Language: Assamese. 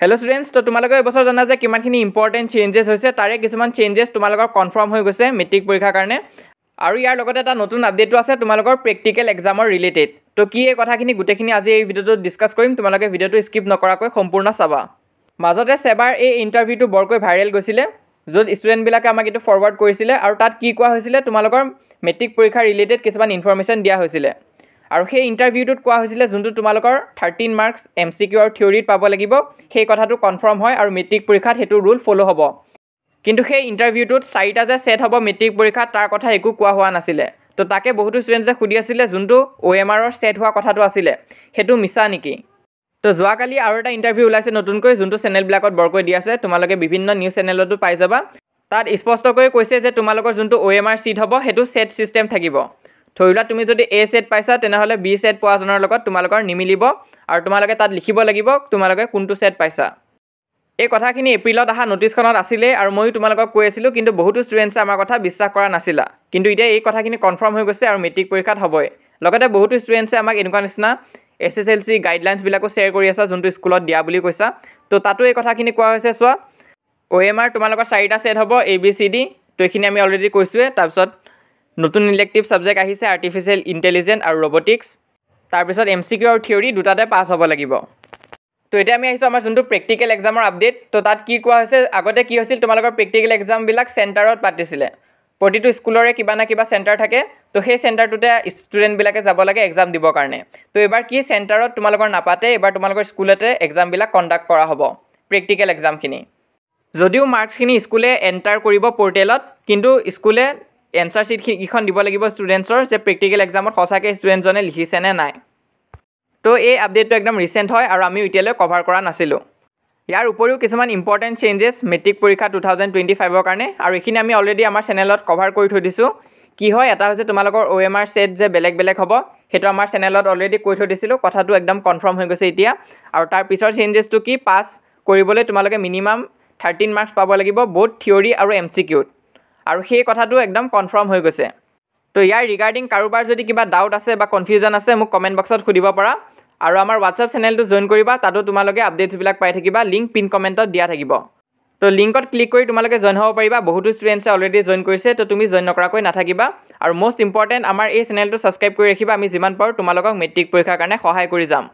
हेलो स्टूडेंट्स तो तुम्हारे এবছৰ জানা যে কিমানখিনি ইম্পৰ্টেন্ট চেঞ্জেছ হৈছে তাৰে কিছুমান চেঞ্জেছ তোমালোকৰ কনফাৰ্ম হৈ গৈছে মেট্ৰিক পৰীক্ষাৰ কাৰণে আৰু ইয়াৰ লগতে এটা নতুন আপডেটটো আছে তোমালোকৰ প্ৰেক্টিকেল এক্সামৰ ৰিলেটেড তো কি এই কথাখিনি গুটেখিনি আজি এই ভিডিওটো ডিসকাস কৰিম তোমালোকে ভিডিওটো স্কিপ নকৰাকৈ সম্পূৰ্ণ চাবা মাজতে সেবাৰ এই ইন্টাৰভিউটো বৰকৈ ভাইৰেল গৈছিলে য'ত ষ্টুডেন্ট বিলাকে আমাক এটো ফৰৱাৰ্ড কৰিছিলে আৰু তাত কি কোৱা হৈছিলে তোমালোকৰ মেট্ৰিক পৰীক্ষা ৰিলেটেড কিছুমান ইনফৰমেশন দিয়া হৈছিলে আৰু সেই ইন্টাৰভিউটোত কোৱা হৈছিলে যোনটো তোমালোকৰ 13 মাৰ্কস এমসিকিউ আৰু থিওৰিত পাব লাগিব সেই কথাটো কনফাৰ্ম হয় আৰু মেট্ৰিক পৰীক্ষাত হেতু ৰুল ফলো হ'ব কিন্তু সেই ইন্টাৰভিউটোত 4টা যে সেট হ'ব মেট্ৰিক পৰীক্ষাত তাৰ কথা একো কোৱা হোৱা নাছিলে তো তাকে বহুতো ষ্টুডেন্টছে খুদি আছিল যোনটো OMR ৰ সেট হোৱা কথাটো আছিল হেতু মিছা নেকি তো যোৱাকালি আৰু এটা ইন্টাৰভিউ ওলাইছে নতুনকৈ যোনটো চেনেল বিলাকত বৰকৈ দি আছে তোমালোকে বিভিন্ন নিউজ চেনেলতো পাই যাবা তাত স্পষ্টকৈ কৈছে যে তোমালোকৰ যোনটো OMR সিট হ'ব হেতু সেট সিস্টেম থাকিব ধৰিলা তুমি যদি A সেট পাইছা তেনেহলে B সেট পোৱা জনৰ লগত তোমালোকৰ নিমিলিব আৰু তোমালোকে তাত লিখিব লাগিব তোমালোকে কোনটো সেট পাইছা এই কথাখিনি এপ্ৰিলত আহা নোটিছখনত আছিল আৰু মই তোমালোকক কৈ আছিল কিন্তু বহুতো ষ্টুডেন্টছে আমাৰ কথা বিশ্বাস কৰা নাছিল কিন্তু এতিয়া এই কথাখিনি কনফাৰ্ম হৈ গৈছে আৰু মেট্ৰিক পৰীক্ষাত হ'বই লগতে বহুতো ষ্টুডেন্টছে আমাক এনেকুৱা নিচিনা SSLC গাইডলাইনছ বিলাকো শেয়াৰ কৰি আছে যোনটো স্কুলত দিয়া বুলি কৈছা তো তাতো এই কথাখিনি কোৱা হৈছে সোৱা OMR তোমালোকৰ 4টা সেট হ'ব ABCD তো এখিনি আমি অলৰেডি কৈছোৱে তাৰপিছত নতুন ইলেক্টিভ সাবজেক্ট আহিছে আৰ্টিফিশিয়াল ইন্টেলিজেন্স আৰু ৰবটিক্স তাৰ পিছত এমসিকিউ আৰু থিওৰি দুটাতে পাস হ'ব লাগিব তো এটা আমি আহিছো আমাৰ যোনটো প্ৰেক্টিকেল এক্সামৰ আপডেট তো তাত কি কোৱা হৈছে আগতে কি হৈছিল তোমালোকৰ প্ৰেক্টিকেল এক্সাম বিলাক সেন্টাৰত পাতিছিল প্ৰতিটো স্কুলৰে কিবা না কিবা সেন্টাৰ থাকে তো সেই সেন্টাৰটোতে ষ্টুডেন্ট বিলাকে যাব লাগে এক্সাম দিবৰ কাৰণে তো এবাৰ কি সেন্টাৰত তোমালোকৰ নাপাতে এবাৰ তোমালোকৰ স্কুলতে এক্সাম বিলাক কণ্ডাক্ট কৰা হ'ব প্ৰেক্টিকেল এক্সামখিনি যদিও মাৰ্কছখিনি স্কুলে এন্টাৰ কৰিব পোৰ্টেলত কিন্তু স্কুলে এনসাৰ শিট কিখন দিব লাগিব ষ্টুডেন্টছৰ যে প্ৰেক্টিকেল এক্সামত সঁচাকৈ ষ্টুডেন্টজনে লিখিছে নে নাই তো এই আপডেটটো একদম ৰিসেন্ট হয় আৰু আমি এতিয়ালৈ কভাৰ কৰা নাছিলো ইয়াৰ উপৰিও কিছুমান ইম্পৰ্টেন্ট চেঞ্জেছ মেট্ৰিক পৰীক্ষা 2025 ৰ কাৰণে আৰু এখিনি আমি অলৰেডি আমাৰ চেনেলত কভাৰ কৰি থৈ দিছো কি হয় এটা হৈছে তোমালোকৰ OMR সেট যে বেলেগ বেলেগ হ'ব হেতু আমাৰ চেনেলত অলৰেডি কৈ থৈ দিছিলো কথাটো একদম কনফাৰ্ম হৈ গৈছে এতিয়া আৰু তাৰ পিছৰ চেঞ্জেছটো কি পাস কৰিবলৈ তোমালোকে মিনিমাম 13 মাৰ্কস পাব লাগিব বহুত থিওৰি আৰু এমসিকিউ আৰু সেই কথাটো একদম কনফাৰ্ম হৈ গৈছে তো ইয়াৰ ৰিগাৰ্ডিং কাৰোবাৰ যদি কিবা ডাউট আছে বা কনফিউজন আছে মোক কমেন্ট বক্সত খুদিব পাৰা আৰু আমাৰ WhatsApp চেনেলটো জয়েন কৰিবা তাতো তোমালোকে আপডেটছ বিলাক পাই থাকিবা লিংক পিন কমেন্টত দিয়া থাকিব তো লিংকত ক্লিক কৰি তোমালোকে জয়েন হ'ব পাৰিবা বহুতো ষ্টুডেন্টছে অলৰেডি জয়েন কৰিছে তো তুমি জয়েন নকৰাকৈ নাথাকিবা আৰু মোষ্ট ইম্পৰ্টেন্ট আমাৰ এই চেনেলটো সাবস্ক্ৰাইব কৰি ৰাখিবা আমি যিমান পাৰো তোমালোকক মেট্ৰিক পৰীক্ষাৰ কাৰণে সহায় কৰি যাম